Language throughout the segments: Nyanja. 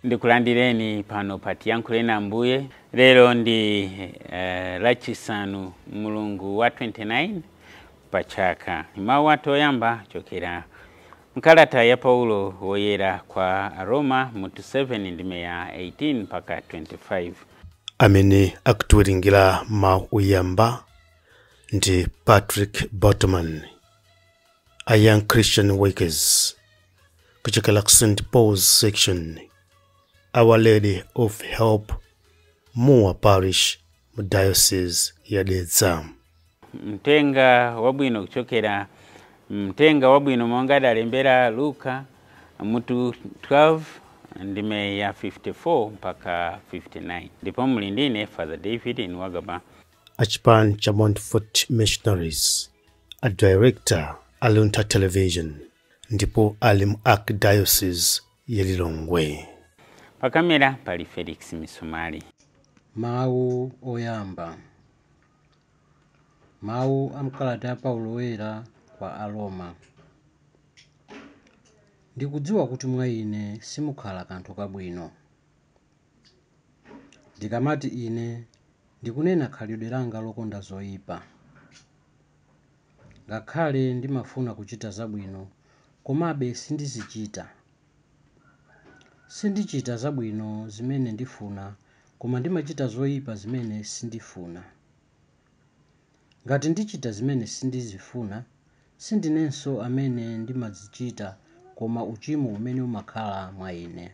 Ndikulandireni pano patiyankhule na Ambuye. Lero ndi lachisanu mulungu wa 29 pachaka. Mawu athu oyamba chokera mkalata ya Paulo woyera kwa Roma mutu 7 ndime ya 18 mpaka 25. Amene akutiwerengira mawu oyamba ndi Patrick Botman, a young Christian workers, kuchokera ku St. Paul's section, Our Lady of Help, Muwa Parish, mu Diocese ya Dedza. Mtenga wabwino kuchokera mtenga wabwino monga dalembera Luka mutu 12 ndime ya 54 mpaka 59. Ndipo mulindine Father David Nwagaba, a chipani cha Montfort Missionaries, a director Alunta Television, ndipo ali mu Archdiocese ya Lilongwe. Pakamera pali Felix Misumari. Mawu oyamba. Mawu amkalata ya Paulo woyera kwa Aroma. Ndikudziwa kuti mwa ine simukhala kanthu kabwino. Ndikamati ine ndikunena khalidwe langa lokonda zoyipa. Ngakhale ndimafuna kuchita zabwino, komabe sindizichita. Sindichita zabwino zimene ndifuna, koma ndimachita zoyipa zimene sindifuna. Ngati ndichita zimene sindizifuna, sindinenso amene ndimazichita, koma uchimo umene umakhala mwa ine.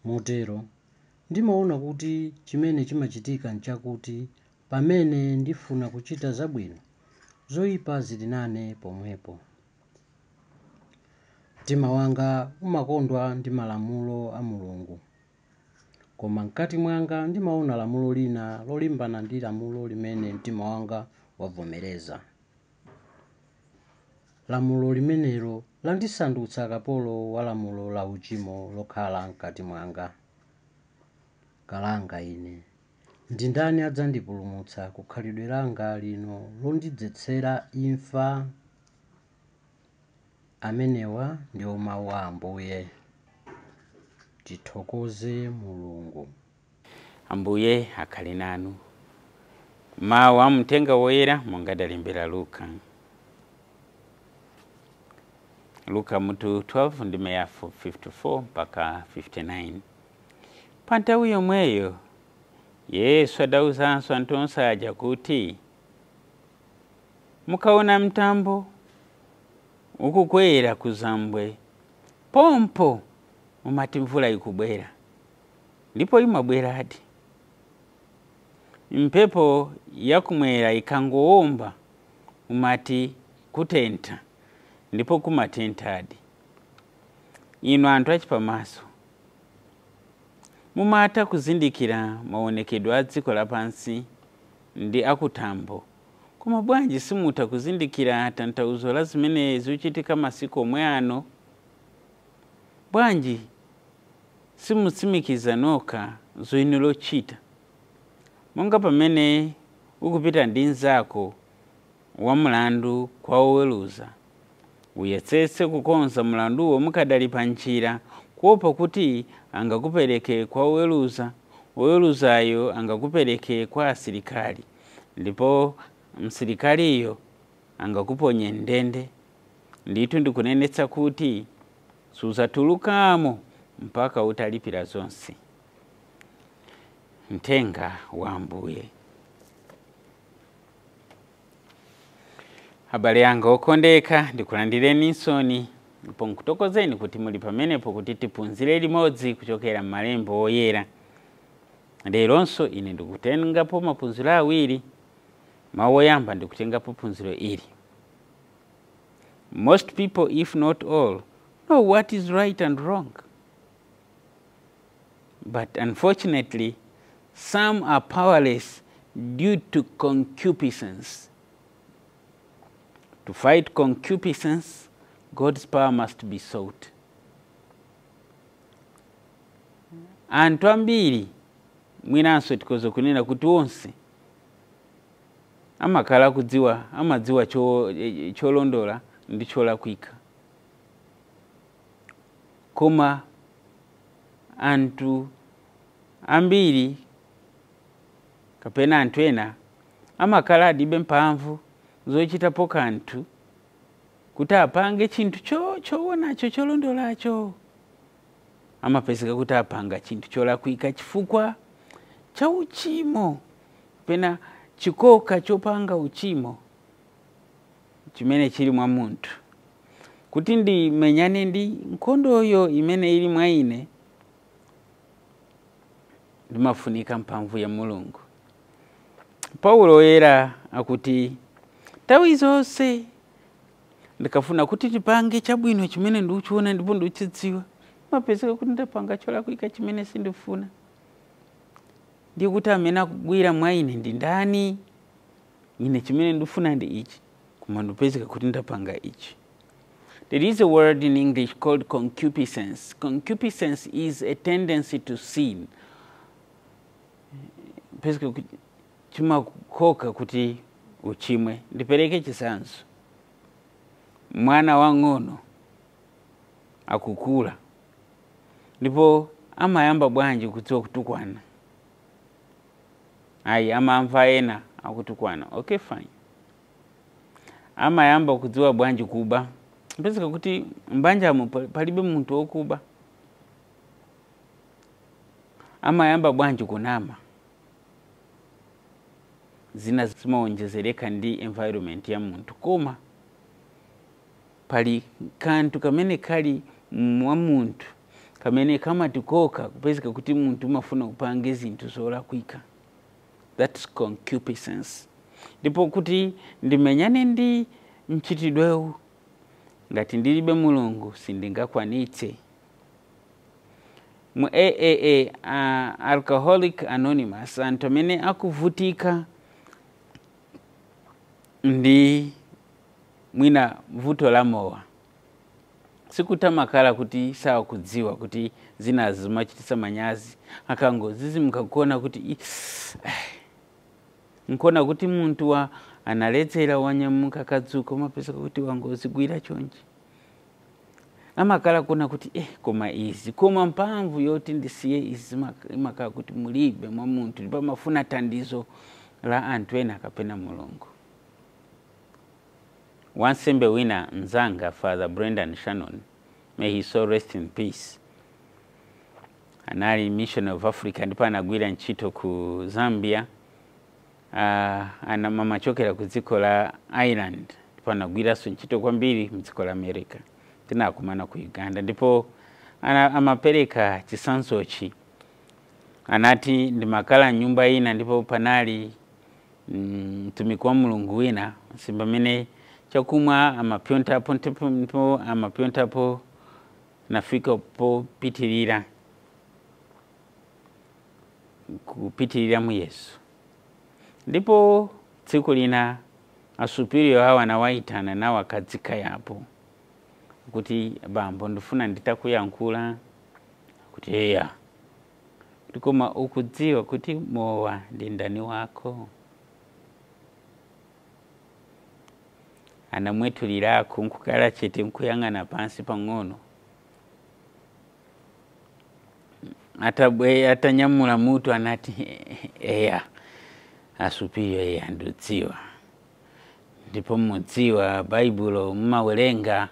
Motero, ndimaona kuti chimene chimachitika nchakuti pamene ndifuna kuchita zabwino, zoyipa zili nane pomwepo. Mtima wanga umakondwa ndi malamulo a Mulungu, koma mkati mwanga ndimaona lamulo lina lolimbana ndi lamulo limene mtima wanga wavomereza. Lamulo limenelo landisandutsa kapolo wa lamulo la uchimo lokhala mkati mwanga. Kalanga ine, ndi ndani adzandipulumutsa ku khalidwe langa lino londidzetsera imfa? Amenewa ndiwo mawu a Ambuye. Tithokoze Mulungu. Ambuye akhale nanu. Mawu amtenga woyera monga dalembera Luka. Luka mutu 12 ndime ya 54 mpaka 59. Pa nthawi yomweyo Yesu adawuzanso anthu onse aja kuti, mukaona mtambo ukukwera kuzambwe, pompo mumati mvula ikubwera, ndipo imabweradi. Mpepo yakumwera ikangowomba mumati kutentha, ndipo kumatentadi. Inu anthu achipamaso, mumata kuzindikira maonekedwe a dziko lapansi ndi akuthambo, koma bwanji simutha kuzindikira tanthauzo la zimene zikuchitika masiku omwe ano? Bwanji simutsimikiza nokha zoyenera kuchita, monga pamene ukupita ndi nzako wa mlandu kwa oweruza, uyesetse kukonza mlanduwo mukadali pa njira, kuopa kuti angakupereke kwa oweruza, oweruzayo angakupereke kwa asilikali, ndipo msilikaliyo angakuponye ndende. Ndithu ndikunenetsa kuti suzatulukamo mpaka utalipira zonse. Mtenga wa Ambuye. Habari yanga okondeka, ndikulandireni nsoni, ndipo nkutokozeni kuti muli pamenepo kuti tiphunzire limodzi kuchokera m'malembo oyera. Leronso ine ndikutengapo maphunziro awiri. Mawu oyamba ndikutengapo phunziro ili. Most people, if not all, know what is right and wrong. But unfortunately, some are powerless due to concupiscence. To fight concupiscence, God's power must be sought. Anthu ambiri mwinanso tikoza kunena kuti onse amakhala kudziwa, amadziwa cholondola ndi cholakwika. Koma anthu ambiri kapena anthu ena amakhala adibe mphamvu zochitapo kanthu kuti apange chinthu choonacho cholondolacho. Amapezeka kuti apanga chinthu cholakwika chifukwa cha uchimo, pena chikoka chopanga uchimo chimene chili mwa munthu. Kuti ndimenyane ndi nkhondoyo imene ili mwa ine, ndimafunika mphamvu ya Mulungu. Paulo oyera akuti nthawi zonse ndikafuna kuti tipange chabwino chimene ndikuchiona ndipo ndikuchidziwa, mapezeka kuti ndapanga cholakwika chimene sindifuna. Ndiye kuti amene akugwira mwa ine ndi ndani? Ine chimene ndifuna ndi ichi, koma ndipezeka kuti ndapanga ichi. There is a word in English called concupiscence. Concupiscence is a tendency to sin. Pezeka kuti chimakoka kuti uchimwe. Ndipereke chisanzo. Mwana wang'ono akukula, ndipo amayamba bwanji kudziwa kutukwana. Amamva ena akutukwana. Okay, fine. Amayamba kudziwa bwanji kuba. Pezeka kuti mbanjamo palibe munthu wokuba. Amayamba bwanji kunama. Zina zimaonjezereka ndi environment ya munthu. Koma pali kanthu kamene kali mwa munthu kamene kamatikoka kupezeka kuti munthu umafuna kupange zinthu zolakwika. That's concupiscence. Ndipo kuti ndimenyane ndi mchitidwewu, ngati ndilibe Mulungu sindingakwanitse. Mu AAA, Alcoholic Anonymous, anthu amene akuvutika ndi mwina vuto la mowa, sikutamakala kuti sawa kudziwa kuti zina zimachitisa manyazi, akangozizi mkakona kuti nkona kuti munthu analedzera wanyamuka kadzuka, mapezeka kuti wangozigwira chonchi. Amakala kuna kuti koma izi, koma mphamvu yoti ndisiye izi imakala kuti mulibe mwa munthu, ndipo mafuna tandizo la anthu ena kapena Mulungu. Wansembe wina nzanga, Father Brendan Shannon, may his soul rest in peace, anali Mission of Africa, ndipo anagwira ntchito ku Zambia. Amachokera ku dziko la Ireland, ndipo anagwira ntchito kwambiri mu dziko la America. Tinakumana ku Uganda, ndipo amapereka chisansochi. Anati ndimakala nyumba ina, ndipo panali mtumiki wa Mulungu wina, simba mene chakumwa amapyontapo, ndipo amapyontapo nafika po kupitirira mu Yesu. Ndipo tsiku lina asupiriyo hawa nawaitana na wakadzika yapo kuti bambo ndifuna nditakuyankhula. Kuti eya, koma ukudziwa kuti mowa ndi ndani wako? Anamwetulirako nkukala chete nkuyang'ana pansi pang'ono. Atanyamula mutu anati eya, asupiriyo eya ndudziwa. Ndipo mudziwa Baibulo mmawerenga,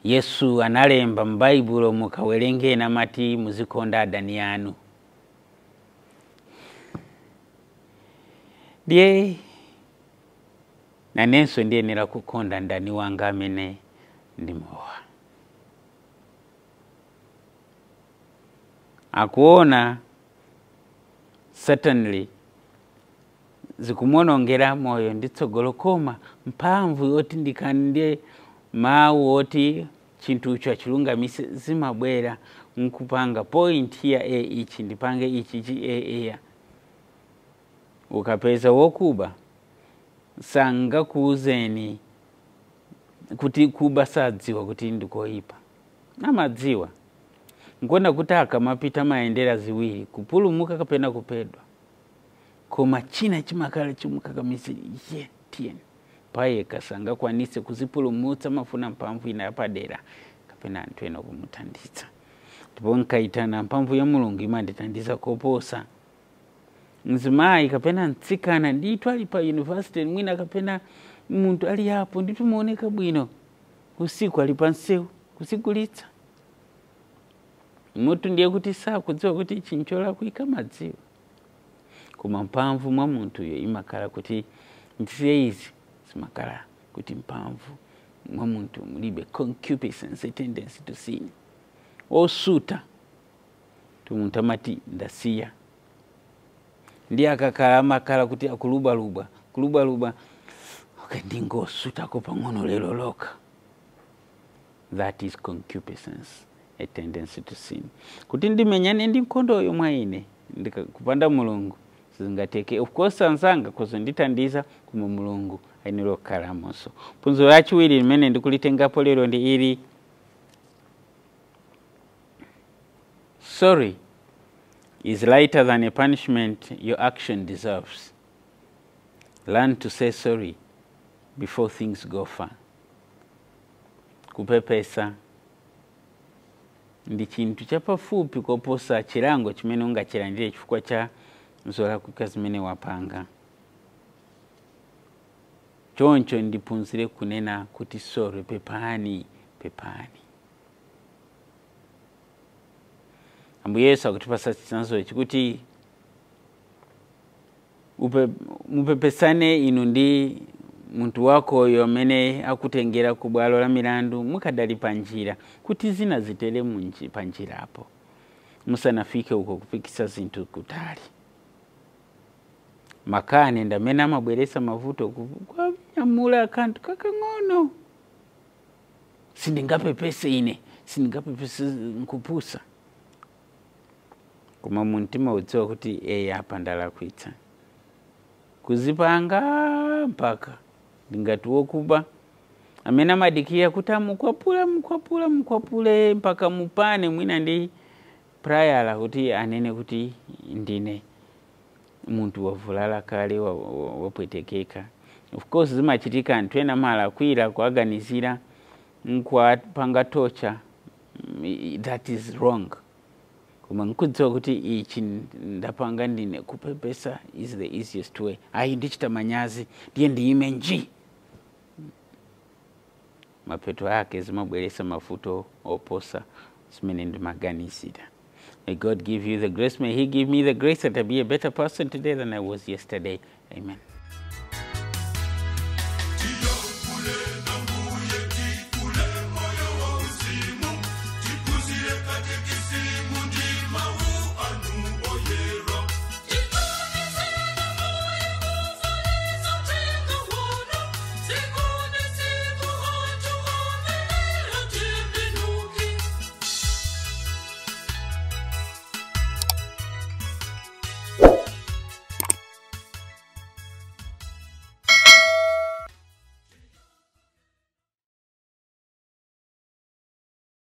Yesu analemba m'Baibulo mukawerenge namati muzikonda adani anu. Ndiye nanenso ndiyenera kukonda ndani wanga amene ndi mowa. Akuona certainly zikumonongera moyo nditsogolo, koma mphamvu yoti ndikande mawu oti chinthu chilungamise zimabwera nkupanga point here ichi ndipange ichi ukapeza wokuba sanga kuuzeni kuti kuba sadziwa kuti ndikoipa. Amadziwa. Nkona kuti akamapita maendera ziwiri, kupulumuka kapena kupedwa. Koma china chimakala chimukakamise tieni. Paye kasanga kwanise kuzipulumutsa mafuna mpamvu ina yapadera kapena anthu ena kumutanditsa. ndipo nkaitana mphamvu ya mulungu imanditandiza koposa. Mzimayi kapena mtsikana ndithu ali pa university mwina kapena muntu ali hapo ndithu muoneka bwino usiku ali pa nsewu kusigulitsa. Mutu ndiye kuti sakudziwa kuti chinchola kuika madziwo. Koma mphamvu mwa muntu yo imakhala kuti ntisiye izi simakhala kuti mphamvu mwa muntu mulibe concupiscence, a tendency to sin. Osuta tumuntu amati ndasiya. Ndiye akakhala amakhala kuti akulubaluba okay ndingosutako pang'ono lero loka. That is concupiscence, a tendency to sin. Kuti ndimenyane ndi nkhondoyo mwa ine kupanda mulungu zingateke. Of course anzanga kozo nditandiza kuma mulungu ainiro kalamoso. Phunziro lachiwiri limene ndikulitengapo lero ndi ili: sorry is lighter than a punishment your action deserves. Learn to say sorry before things go far. Kupepesa ndi chintu chapafupi koposa chilango chimene ungachilandire chifukwa cha nzola kuika zimene wapanga. Choncho ndiphunzire kunena kuti sorry pepani. Ambuye Yesu akutipasa chitsanzo chikuti mupepesane inu ndi muntu wako oyo amene akutengera ku bwalo la milandu mukadali panjira kuti zina zitere panjirapo musanafike uko kupikisa zinthu kutali. Makane ndamene amabweresa mavuto kwa nyamula kantu kakang'ono. Sindingapepese ine, sindingapepese nkupusa. Koma muntima udziwa kuti apa ndalakwitsa. Kuzipanga mpaka ndingati wokuba amene amadikira kuti mukwapule mpaka mupane mwina ndi prayala kuti anene kuti ndine muntu wavulala kale wapwetekeka. Of course zimachitika anthu ena malakwira kuaganizira nkwapanga tocha. That is wrong. Koma nkudziwa kuti ichi ndapanga ndine kupepesa is the easiest way. Ayi ndichita manyazi ndiye ndiime nji. Mapeto yake zimabweresa mafuto oposa zimene ndimaganizira. May God give you the grace. May He give me the grace that I be a better person today than I was yesterday. Amen.